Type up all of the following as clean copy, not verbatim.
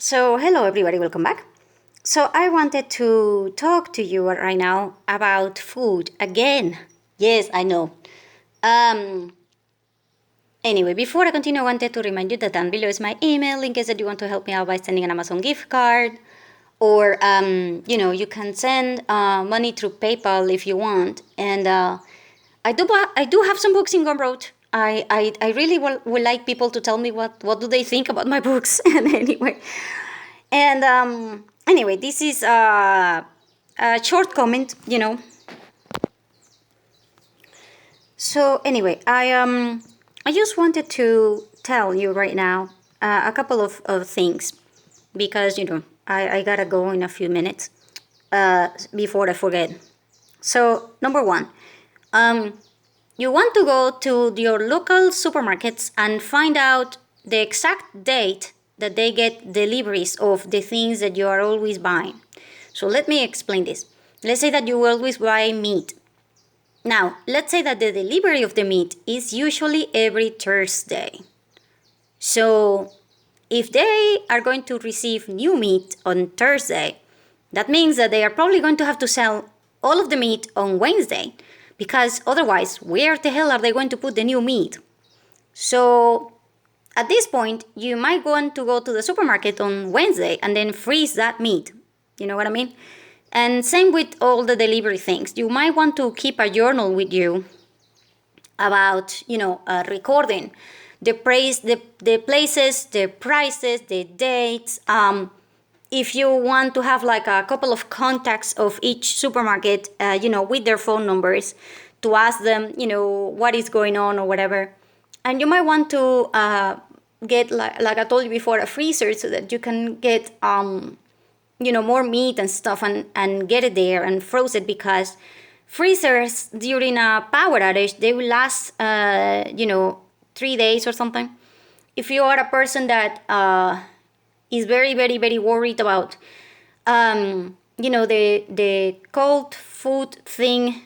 So, hello everybody, welcome back. So, I wanted to talk to you right now about food again. Yes, I know. Um, anyway, before I continue, I wanted to remind you that down below is my email in case that you want to help me out by sending an Amazon gift card. Or, you can send money through PayPal if you want. And I do have some books in Gumroad. I really would like people to tell me what do they think about my books. And anyway, this is a short comment. So anyway, I just wanted to tell you right now a couple of things because I gotta go in a few minutes before I forget. So number one, um, you want to go to your local supermarkets and find out the exact date that they get deliveries of the things that you are always buying. So let me explain this. Let's say that you always buy meat. Now, let's say that the delivery of the meat is usually every Thursday. So if they are going to receive new meat on Thursday, that means that they are probably going to have to sell all of the meat on Wednesday, because otherwise, where the hell are they going to put the new meat? So at this point, you might want to go to the supermarket on Wednesday and then freeze that meat. You know what I mean? And same with all the delivery things. You might want to keep a journal with you about, recording the price, the places, the prices, the dates. If you want to have like a couple of contacts of each supermarket, with their phone numbers to ask them, what is going on or whatever. And you might want to get, like I told you before, a freezer so that you can get, more meat and stuff and get it there and froze it, because freezers during a power outage, they will last, 3 days or something. If you are a person that is very, very, very worried about, the cold food thing,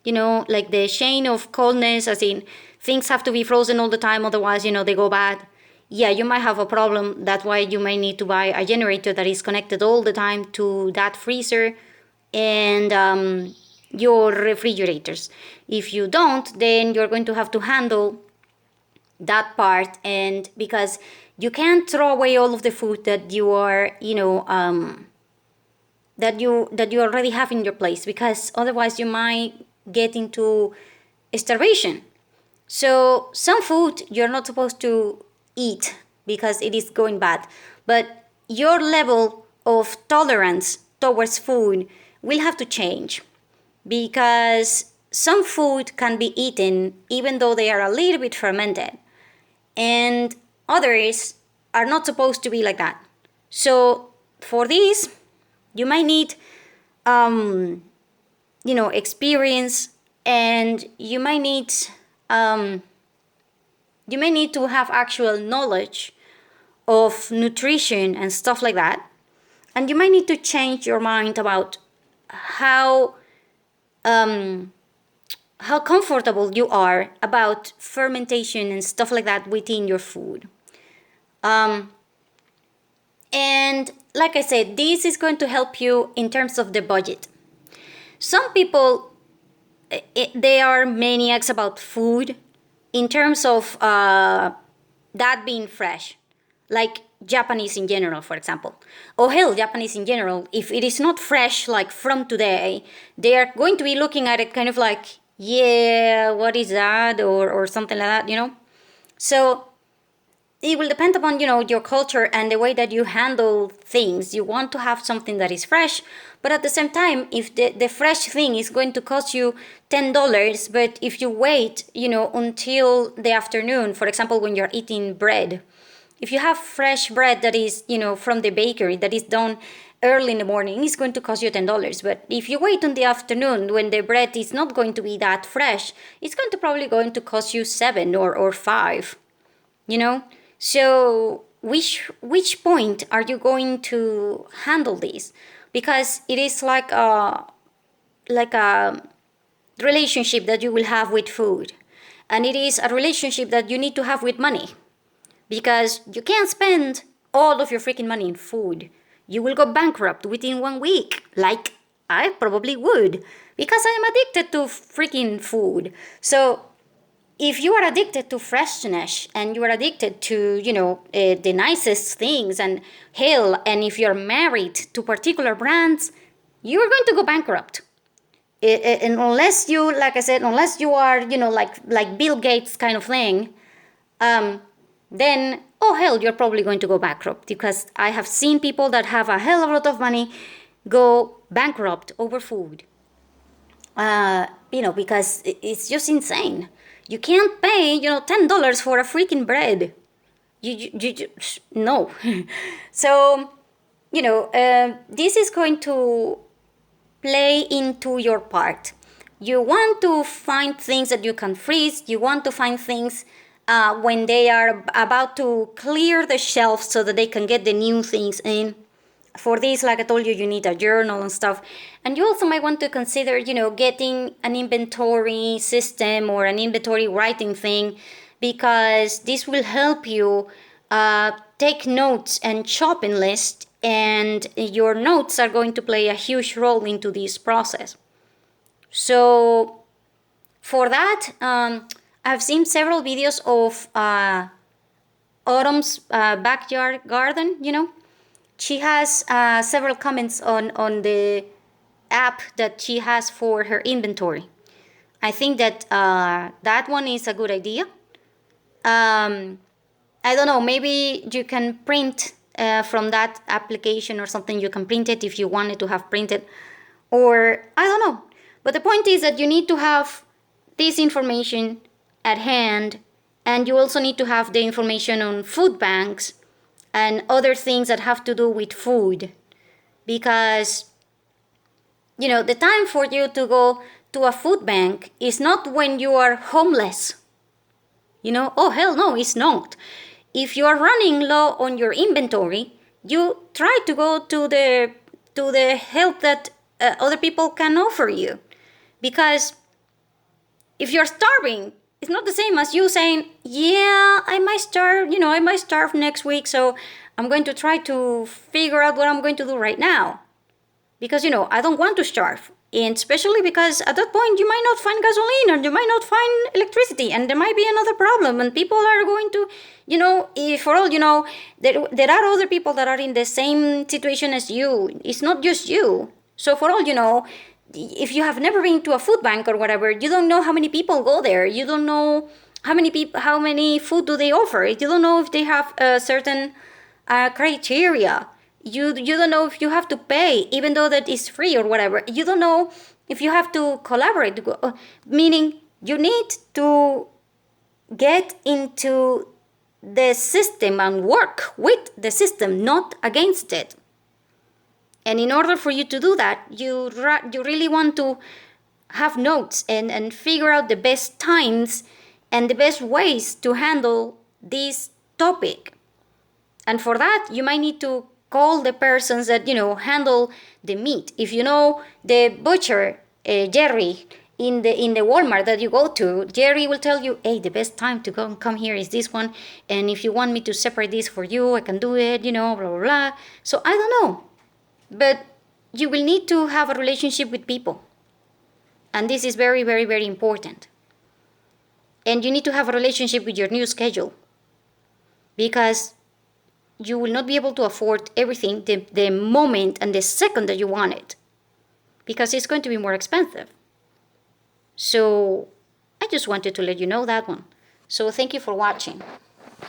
like the chain of coldness, as in things have to be frozen all the time, otherwise, they go bad. Yeah, you might have a problem. That's why you might need to buy a generator that is connected all the time to that freezer and your refrigerators. If you don't, then you're going to have to handle that part, and because you can't throw away all of the food that you are, that you already have in your place, because otherwise you might get into starvation. So some food you're not supposed to eat because it is going bad, but your level of tolerance towards food will have to change, because some food can be eaten even though they are a little bit fermented, and others are not supposed to be like that. So for this, you might need experience, and you might need to have actual knowledge of nutrition and stuff like that. And you might need to change your mind about how comfortable you are about fermentation and stuff like that within your food. And like I said, this is going to help you in terms of the budget. Some people, they are maniacs about food in terms of that being fresh, like Japanese in general, for example. Or hell, Japanese in general, if it is not fresh, like from today, they are going to be looking at it kind of like, yeah, what is that? Or something like that. So it will depend upon, your culture and the way that you handle things. You want to have something that is fresh, but at the same time, if the fresh thing is going to cost you $10, but if you wait, until the afternoon, for example, when you're eating bread, if you have fresh bread that is, from the bakery, that is done early in the morning, it's going to cost you $10. But if you wait in the afternoon when the bread is not going to be that fresh, it's probably going to cost you $7 or $5. So which point are you going to handle this? Because it is like a relationship that you will have with food, and it is a relationship that you need to have with money, because you can't spend all of your freaking money in food, you will go bankrupt within 1 week. Like I probably would, because I am addicted to freaking food. So if you are addicted to freshness and you are addicted to, the nicest things and hell, and if you're married to particular brands, you're going to go bankrupt. And unless you, like I said, unless you are, like Bill Gates kind of thing, then, oh hell, you're probably going to go bankrupt, because I have seen people that have a hell of a lot of money go bankrupt over food. Because it's just insane. You can't pay, $10 for a freaking bread. No. So, this is going to play into your part. You want to find things that you can freeze. You want to find things when they are about to clear the shelves so that they can get the new things in. For this, like I told you, you need a journal and stuff. And you also might want to consider, getting an inventory system or an inventory writing thing, because this will help you take notes and shopping list, and your notes are going to play a huge role into this process. So for that, I've seen several videos of Autumn's backyard garden, She has several comments on the app that she has for her inventory. I think that that one is a good idea. I don't know, maybe you can print from that application or something. You can print it if you wanted to have printed, or I don't know. But the point is that you need to have this information at hand, and you also need to have the information on food banks and other things that have to do with food, because the time for you to go to a food bank is not when you are homeless. Oh hell no, it's not. If you are running low on your inventory, you try to go to the help that other people can offer you, because if you're starving, it's not the same as you saying, yeah, I might starve next week, so I'm going to try to figure out what I'm going to do right now. Because, I don't want to starve. And especially because at that point you might not find gasoline, or you might not find electricity, and there might be another problem, and people are going to, for all there are other people that are in the same situation as you. It's not just you. So for all if you have never been to a food bank or whatever, you don't know how many people go there. You don't know how many food do they offer. You don't know if they have a certain criteria. You don't know if you have to pay, even though that is free or whatever. You don't know if you have to collaborate, meaning you need to get into the system and work with the system, not against it. And in order for you to do that, you really want to have notes and figure out the best times and the best ways to handle this topic. And for that, you might need to call the persons that, handle the meat. If you know the butcher, Jerry, in the Walmart that you go to, Jerry will tell you, hey, the best time to come here is this one. And if you want me to separate this for you, I can do it, blah, blah, blah. So I don't know. But you will need to have a relationship with people. And this is very, very, very important. And you need to have a relationship with your new schedule, because you will not be able to afford everything the moment and the second that you want it, because it's going to be more expensive. So I just wanted to let you know that one. So thank you for watching.